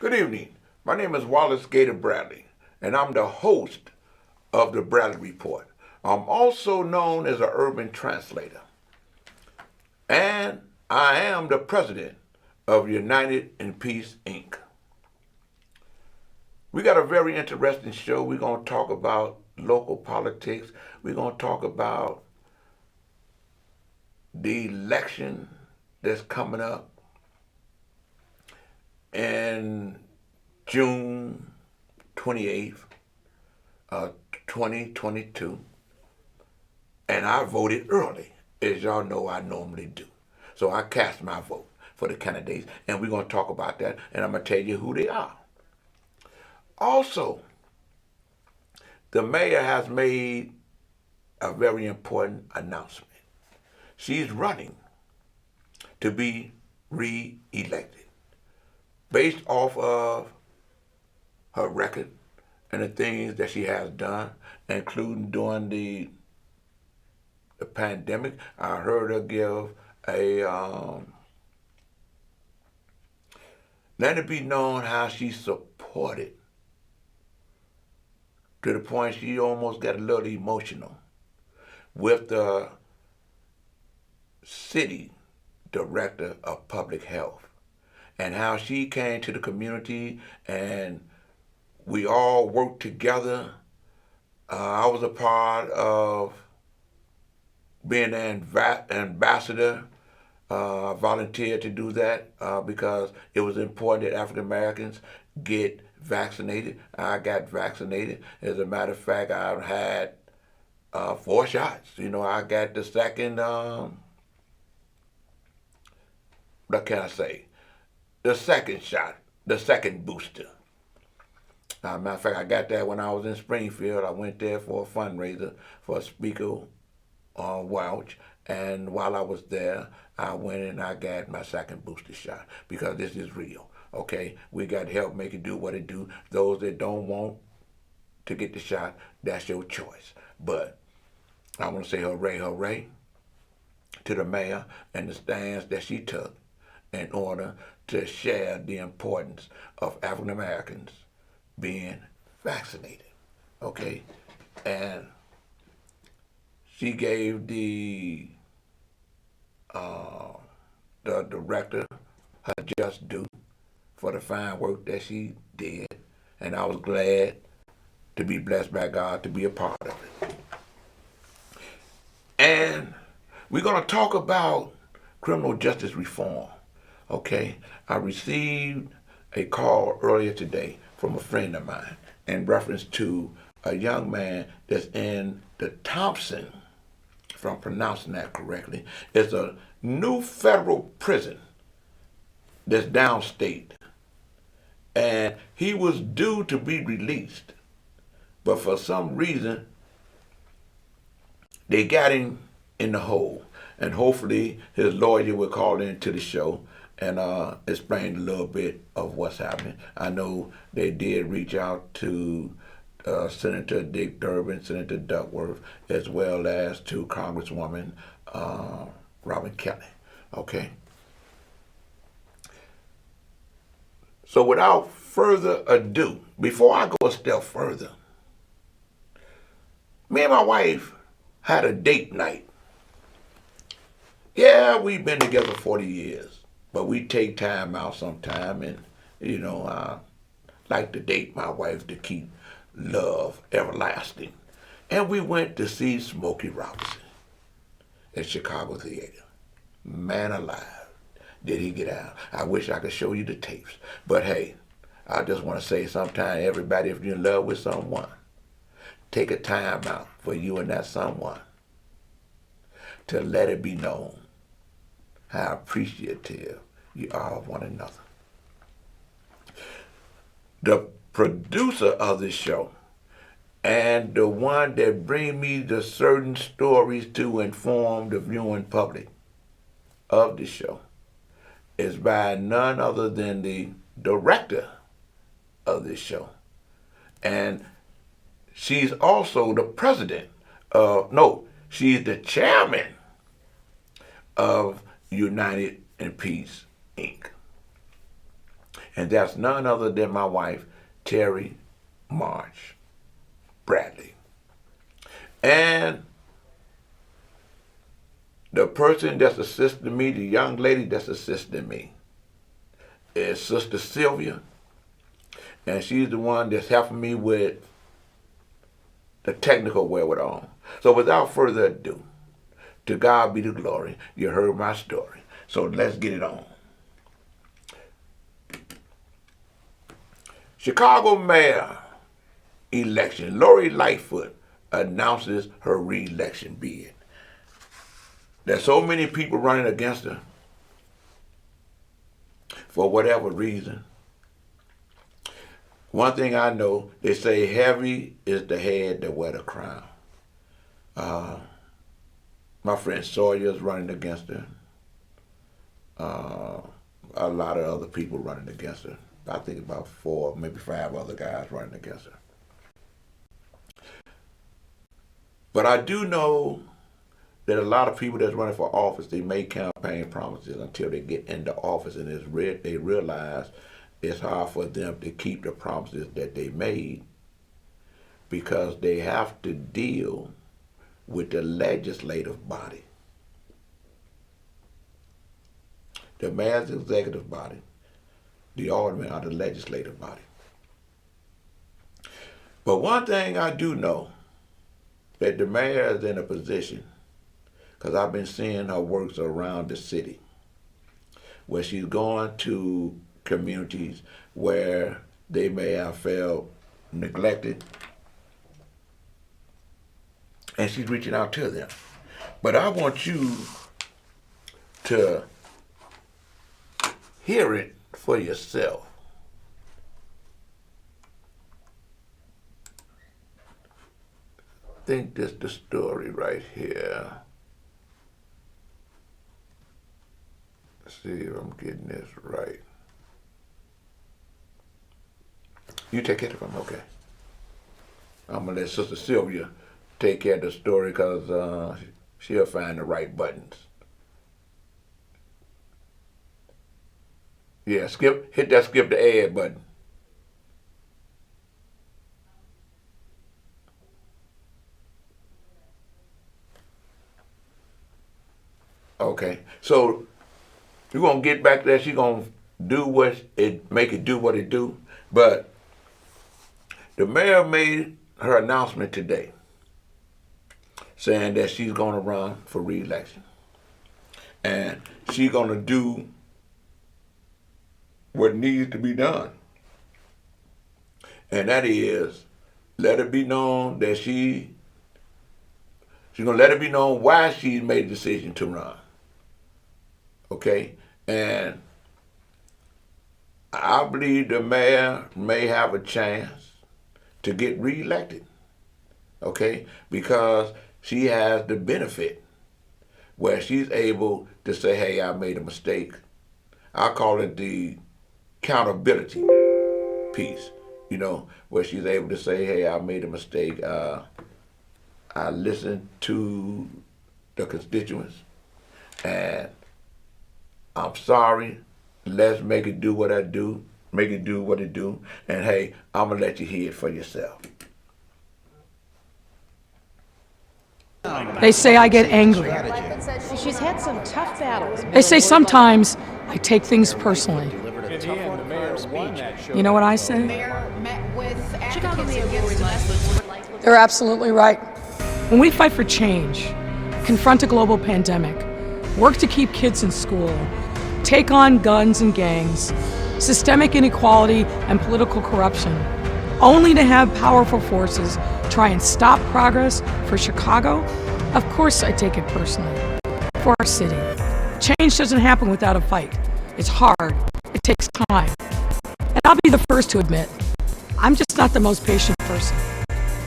Good evening. My name is Wallace Gator Bradley, and I'm the host of the Bradley Report. I'm also known as an urban translator, and I am the president of United in Peace, Inc. We got a very interesting show. We're going to talk about local politics. We're going to talk about the election that's coming up in June 28th, 2022. And I voted early, as y'all know I normally do. So I cast my vote for the candidates, and we're going to talk about that, and I'm going to tell you who they are. Also, the mayor has made a very important announcement. She's running to be re-elected based off of her record and the things that she has done, including during the pandemic. I heard her give let it be known how she supported to the point she almost got a little emotional with the city director of public health and how she came to the community and we all worked together. I was a part of being an ambassador. I volunteered to do that because it was important that African Americans get vaccinated. I got vaccinated. As a matter of fact, I've had 4 shots. I got the second, what can I say? The second shot, the second booster. Matter of fact, I got that when I was in Springfield. I went there for a fundraiser for Speaker Welch. And while I was there, I went and I got my second booster shot because this is real. Okay, we got to help make it do what it do. Those that don't want to get the shot, that's your choice. But I want to say hooray, hooray to the mayor and the stance that she took in order to share the importance of African Americans being vaccinated. Okay, and she gave the director her just due for the fine work that she did, and I was glad to be blessed by God to be a part of it. And we're going to talk about criminal justice reform. Okay, I received a call earlier today from a friend of mine in reference to a young man that's in the Thompson, if I'm pronouncing that correctly, it's a new federal prison that's downstate. And he was due to be released. But for some reason, they got him in the hole. And hopefully his lawyer will call into the show and explain a little bit of what's happening. I know they did reach out to Senator Dick Durbin, Senator Duckworth, as well as to Congresswoman Robin Kelly. Okay. So without further ado, before I go a step further, me and my wife had a date night. Yeah, we've been together 40 years, but we take time out sometime and, I like to date my wife to keep love everlasting. And we went to see Smokey Robinson at Chicago Theater. Man alive, did he get out. I wish I could show you the tapes. But hey, I just want to say sometime, everybody, if you're in love with someone, take a time out for you and that someone to let it be known how appreciative you are of one another. The producer of this show and the one that bring me the certain stories to inform the viewing public of the show is by none other than the director of this show. And she's also the president she's the chairman of United in Peace, Inc. And that's none other than my wife, Terry March Bradley. And the person that's assisting me, the young lady that's assisting me, is Sister Sylvia. And she's the one that's helping me with the technical wherewithal. So without further ado, to God be the glory. You heard my story. So let's get it on. Chicago mayor election. Lori Lightfoot announces her re-election bid. There's so many people running against her for whatever reason. One thing I know, they say heavy is the head that wear the crown. My friend Sawyer's running against her. A lot of other people running against her. I think about 4, maybe 5 other guys running against her. But I do know that a lot of people that's running for office, they make campaign promises until they get into office, and they realize it's hard for them to keep the promises that they made because they have to deal with the legislative body. The mayor's executive body, the aldermen are the legislative body. But one thing I do know, that the mayor is in a position, because I've been seeing her works around the city, where she's going to communities where they may have felt neglected, and she's reaching out to them. But I want you to hear it for yourself. I think this is the story right here. Let's see if I'm getting this right. You take care of them, okay? I'm gonna let Sister Sylvia take care of the story because she'll find the right buttons. Yeah, hit that skip the ad button. Okay, so you're gonna get back there. She's gonna make it do what it do. But the mayor made her announcement today, saying that she's gonna run for re-election, and she's gonna do what needs to be done, and that is let it be known that she's gonna let it be known why she made the decision to run. Okay, and I believe the mayor may have a chance to get reelected, okay, because she has the benefit where she's able to say, hey, I made a mistake. I call it the accountability piece, where she's able to say, hey, I made a mistake. I listened to the constituents, and I'm sorry. Let's make it do what I do. Make it do what it do. And hey, I'm gonna let you hear it for yourself. They say I get angry. She's had some tough battles. They say sometimes I take things personally. You know what I say? They're absolutely right. When we fight for change, confront a global pandemic, work to keep kids in school, take on guns and gangs, systemic inequality and political corruption, only to have powerful forces try and stop progress for Chicago, of course I take it personally. For our city, change doesn't happen without a fight. It's hard, it takes time. And I'll be the first to admit, I'm just not the most patient person.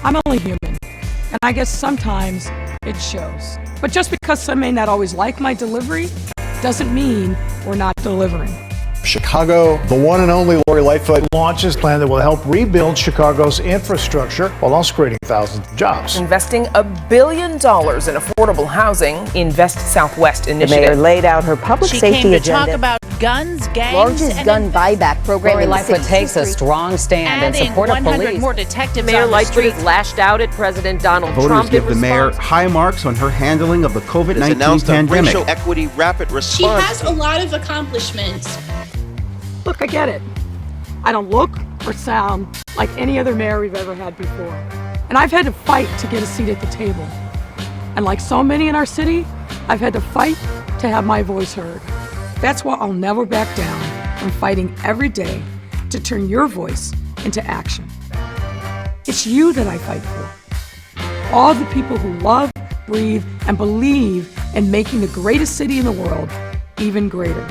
I'm only human, and I guess sometimes it shows. But just because some may not always like my delivery, doesn't mean we're not delivering. Chicago. The one and only Lori Lightfoot launches a plan that will help rebuild Chicago's infrastructure while also creating thousands of jobs. Investing $1 billion in affordable housing, Invest Southwest The initiative. mayor laid out her public She safety came to agenda. talk about guns, gangs, Largest and gun buyback program Lori in the Lightfoot city's takes a history. strong stand in adding support of 100 police. more detectives Mayor on the Lightfoot street. has lashed out at President Donald Voters Trump give in the mayor response. high marks on her handling of the Has COVID-19 announced a pandemic. racial equity rapid She response. has a lot of accomplishments. Look, I get it. I don't look or sound like any other mayor we've ever had before. And I've had to fight to get a seat at the table. And like so many in our city, I've had to fight to have my voice heard. That's why I'll never back down from fighting every day to turn your voice into action. It's you that I fight for. All the people who love, breathe, and believe in making the greatest city in the world even greater.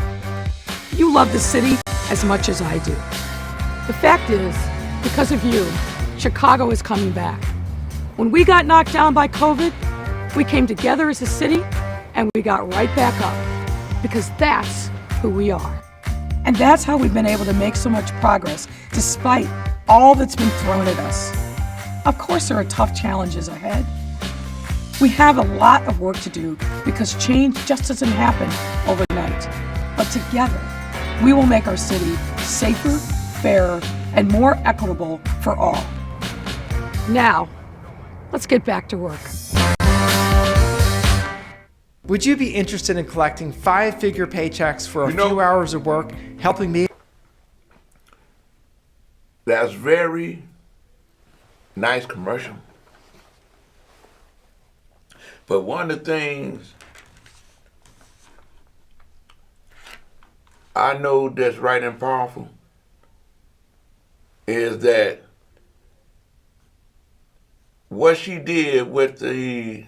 You love the city as much as I do. The fact is, because of you, Chicago is coming back. When we got knocked down by COVID, we came together as a city and we got right back up because that's who we are. And that's how we've been able to make so much progress despite all that's been thrown at us. Of course, there are tough challenges ahead. We have a lot of work to do because change just doesn't happen overnight. But together, we will make our city safer, fairer, and more equitable for all. Now, let's get back to work. Would you be interested in collecting 5-figure paychecks for a few hours of work, helping me? That's very nice commercial. But one of the things I know that's right and powerful is that what she did with the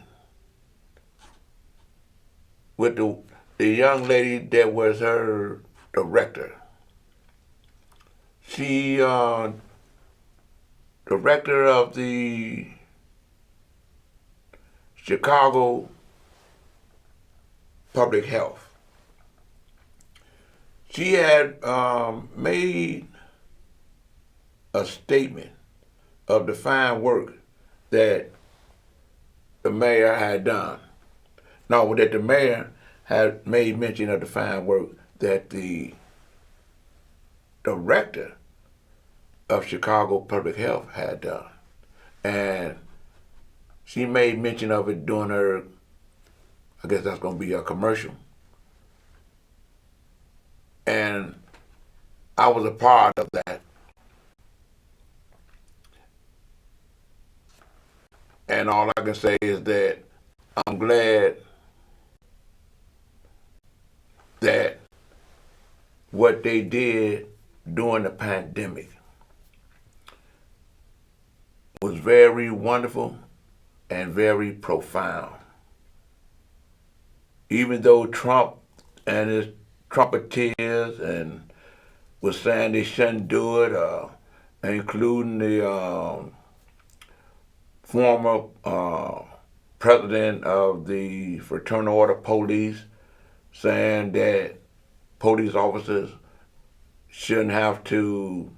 young lady that was her director. She director of the Chicago Public Health. She had made a statement of the fine work that the mayor had done. No, that the mayor had made mention of the fine work that the director of Chicago Public Health had done. And she made mention of it during her, I guess that's going to be a commercial. And I was a part of that. And all I can say is that I'm glad that what they did during the pandemic was very wonderful and very profound. Even though Trump and his trumpeters and was saying they shouldn't do it, including the former president of the Fraternal Order Police, saying that police officers shouldn't have to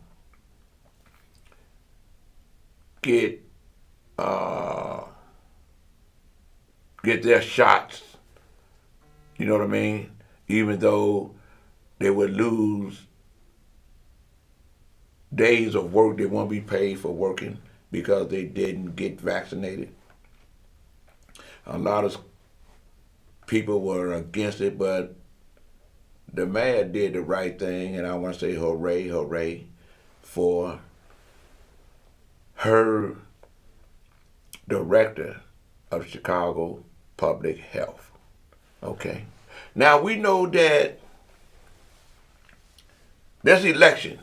get their shots, you know what I mean? Even though they would lose days of work, they won't be paid for working because they didn't get vaccinated. A lot of people were against it, but the mayor did the right thing, and I want to say hooray, hooray for her director of Chicago Public Health. Okay. Now we know that this election,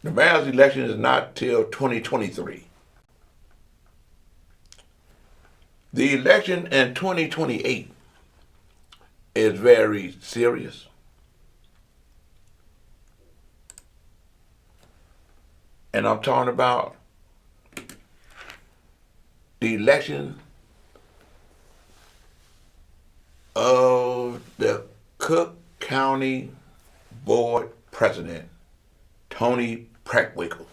the mayor's election is not till 2023. The election in 2028 is very serious. And I'm talking about the election of the Cook County Board President Tony Preckwinkle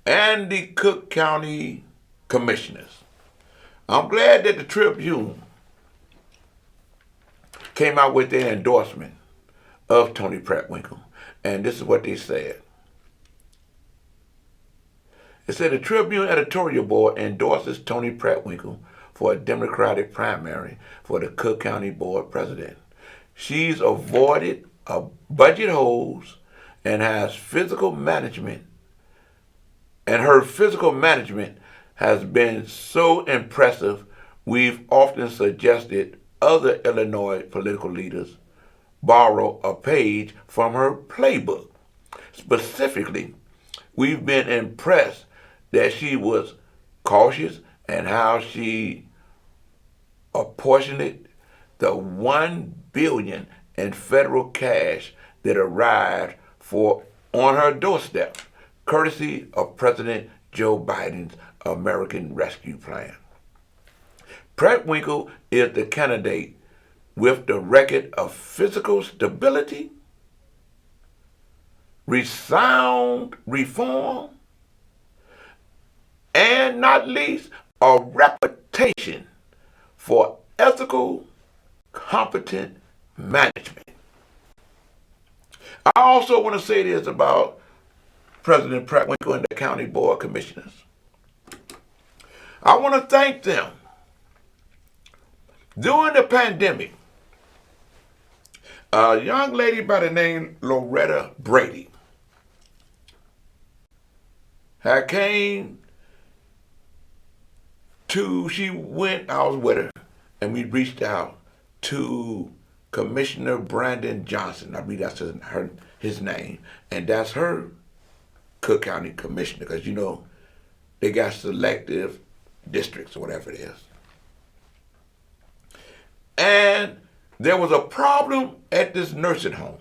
and the Cook County Commissioners. I'm glad that the Tribune came out with their endorsement of Tony Preckwinkle, and this is what they said. It said the Tribune editorial board endorses Tony Preckwinkle for a Democratic primary for the Cook County Board President. She's avoided budget holes and has physical management, and her physical management has been so impressive, we've often suggested other Illinois political leaders borrow a page from her playbook. Specifically, we've been impressed that she was cautious and how she apportioned the $1 billion in federal cash that arrived on her doorstep, courtesy of President Joe Biden's American Rescue Plan. Preckwinkle is the candidate with the record of physical stability, sound reform, and not least, a reputation for ethical, competent management. I also want to say this about President Preckwinkle and the County Board of Commissioners. I want to thank them. During the pandemic, a young lady by the name Loretta Brady I was with her, and we reached out to Commissioner Brandon Johnson. I believe that's his name, and that's her Cook County Commissioner, because you know they got selective districts or whatever it is. And there was a problem at this nursing home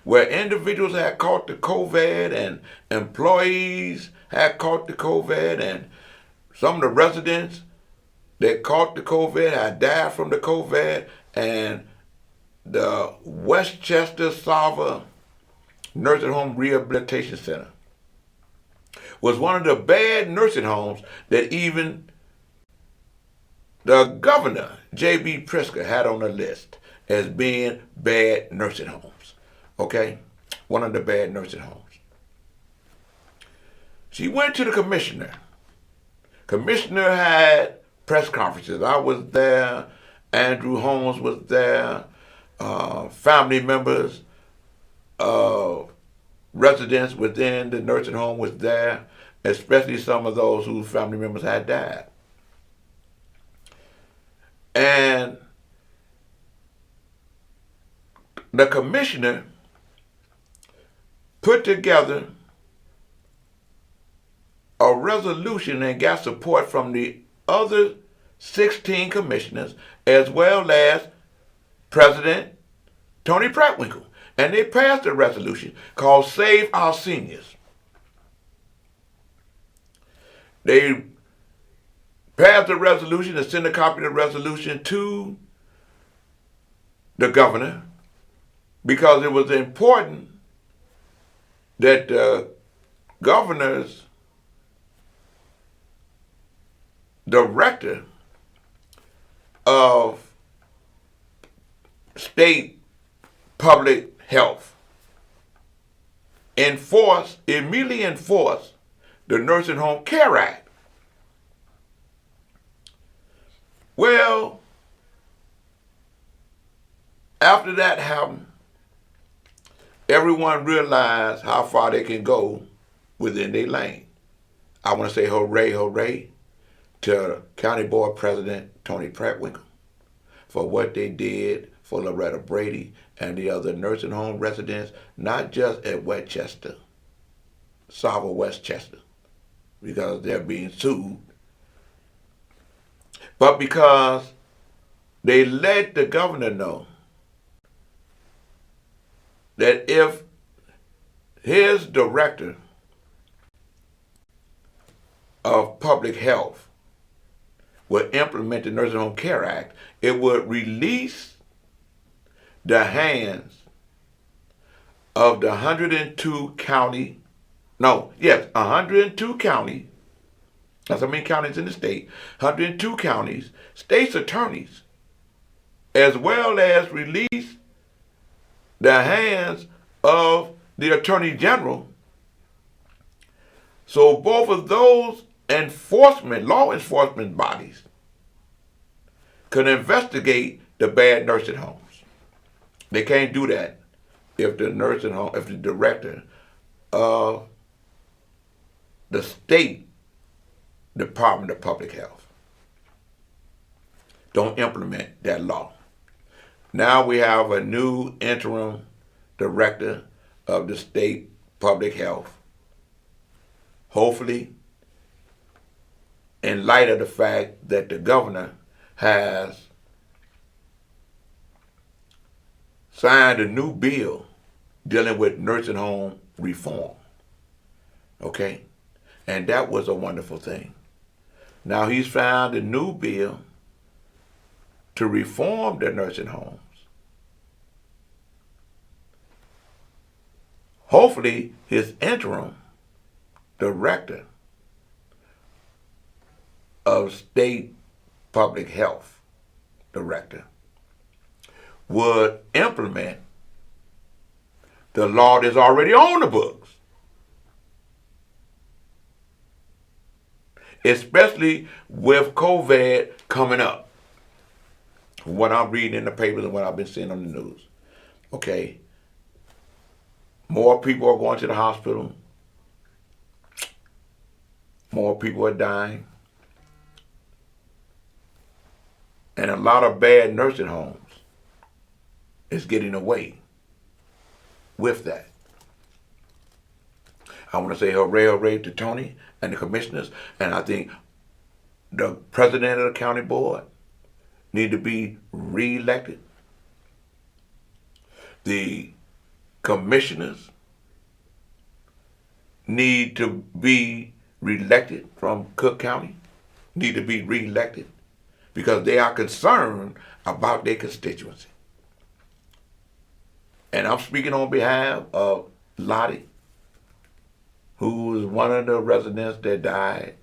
where individuals had caught the COVID and employees had caught the COVID, and some of the residents that caught the COVID had died from the COVID, and the Westchester Sava Nursing Home Rehabilitation Center was one of the bad nursing homes that even the governor, J.B. Pritzker, had on the list as being bad nursing homes. Okay? One of the bad nursing homes. She went to the commissioner. Commissioner had press conferences. I was there. Andrew Holmes was there. Family members, residents within the nursing home was there, especially some of those whose family members had died. And the commissioner put together a resolution and got support from the other 16 commissioners, as well as President Tony Preckwinkle. And they passed a resolution called Save Our Seniors. They passed a resolution and sent a copy of the resolution to the governor because it was important that the governor's director of state public health immediately enforce the Nursing Home Care Act. Well, after that happened, everyone realized how far they can go within their lane. I want to say hooray, hooray to County Board President Tony Preckwinkle for what they did for Loretta Brady and the other nursing home residents, not just at Westchester, Sava Westchester, because they're being sued, but because they let the governor know that if his director of public health would implement the Nursing Home Care Act, it would release the hands of the 102 county, 102 counties, that's how many counties in the state, 102 counties, state's attorneys, as well as release the hands of the Attorney General. So both of those law enforcement bodies can investigate the bad nursing homes. They can't do that if the director of the state Department of Public Health don't implement that law. Now we have a new interim director of the state public health. Hopefully, in light of the fact that the governor has signed a new bill dealing with nursing home reform. Okay? And that was a wonderful thing. Now he's found a new bill to reform the nursing homes. Hopefully, his interim director of state public health director would implement the law that's already on the books, especially with COVID coming up. What I'm reading in the papers and what I've been seeing on the news. Okay, more people are going to the hospital. More people are dying. And a lot of bad nursing homes is getting away with that. I want to say hooray to Tony and the commissioners, and I think the president of the county board need to be re-elected. The commissioners need to be re-elected from Cook County, need to be re-elected because they are concerned about their constituency. And I'm speaking on behalf of Lottie, who was one of the residents that died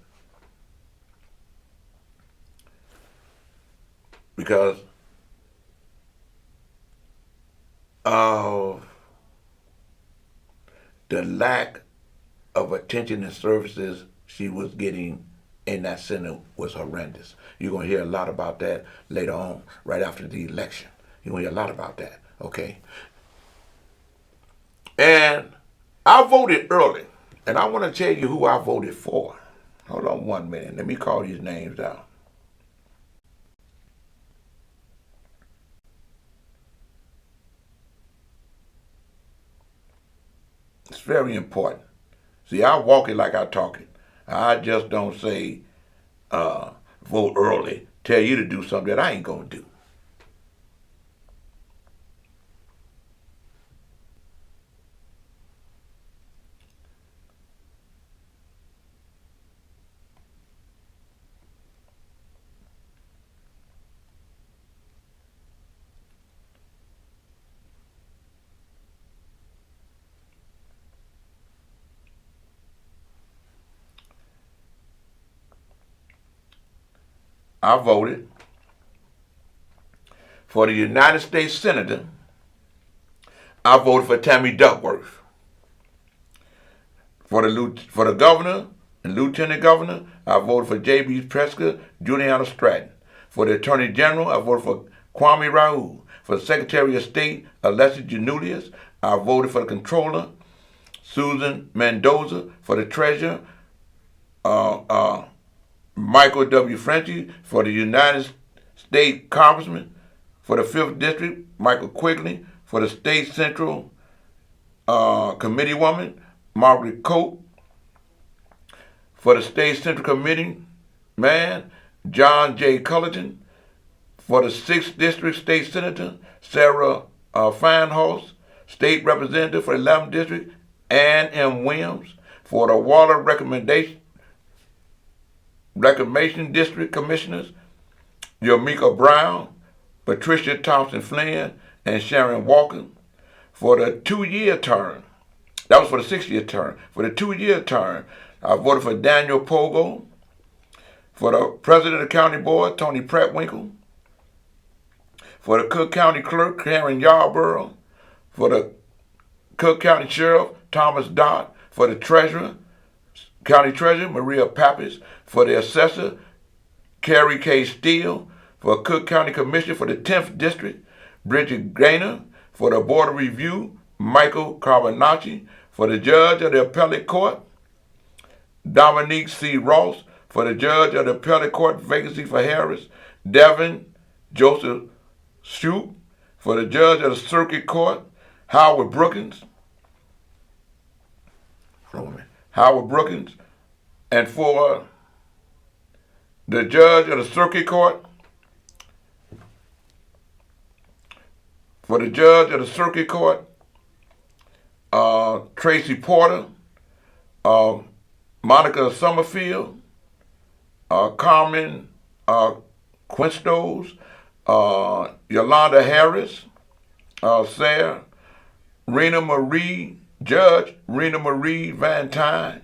because of the lack of attention and services she was getting in that center was horrendous. You're going to hear a lot about that later on, right after the election. You're going to hear a lot about that, okay? And I voted early, and I want to tell you who I voted for. Hold on 1 minute. Let me call these names out. It's very important. See, I walk it like I talk it. I just don't say, vote early, tell you to do something that I ain't going to do. I voted for the United States Senator. I voted for Tammy Duckworth. For the governor and lieutenant governor, I voted for J.B. Pritzker, Juliana Stratton. For the Attorney General, I voted for Kwame Raoul. For the Secretary of State, Alessia Janulius, I voted for the Controller, Susan Mendoza. For the Treasurer, Michael W. Frenchie. For the United States Congressman, for the 5th District, Michael Quigley. For the State Central Committee Woman, Margaret Cope. For the State Central Committee Man, John J. Cullerton. For the 6th District State Senator, Sarah Feinholz. State Representative for the 11th District, Ann M. Williams. For the Water Reclamation District Commissioners, Yamika Brown, Patricia Thompson Flynn, and Sharon Walker. For the 2-year term, that was for the 6-year term. For the 2-year term, I voted for Daniel Pogo. For the president of the county board, Tony Prattwinkle. For the Cook County clerk, Karen Yarborough. For the Cook County sheriff, Thomas Dodd. For the treasurer, county treasurer, Maria Pappas. For the assessor, Carrie K. Steele. For Cook County commissioner for the 10th district, Bridget Gaynor. For the board of review, Michael Carbonacci. For the judge of the appellate court, Dominique C. Ross. For the judge of the appellate court vacancy for Harris, Devin Joseph Shoup. For the judge of the circuit court, Howard Brookins. And for the judge of the circuit court, Tracy Porter, Monica Summerfield, Carmen Quintos, Yolanda Harris, Sarah, Judge Rena Marie Van Tyne.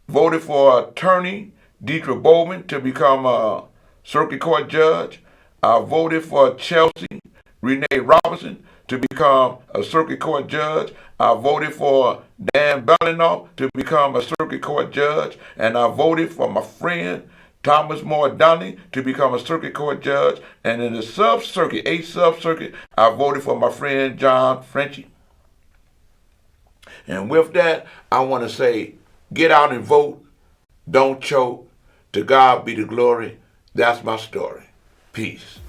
Voted for attorney Deidre Bowman to become a circuit court judge. I voted for Chelsea Renee Robinson to become a circuit court judge. I voted for Dan Bellinoff to become a circuit court judge. And I voted for my friend Thomas Moore Donnelly to become a circuit court judge. And in the sub-circuit, 8th sub-circuit, I voted for my friend John Frenchie. And with that, I want to say, get out and vote. Don't choke. To God be the glory. That's my story. Peace.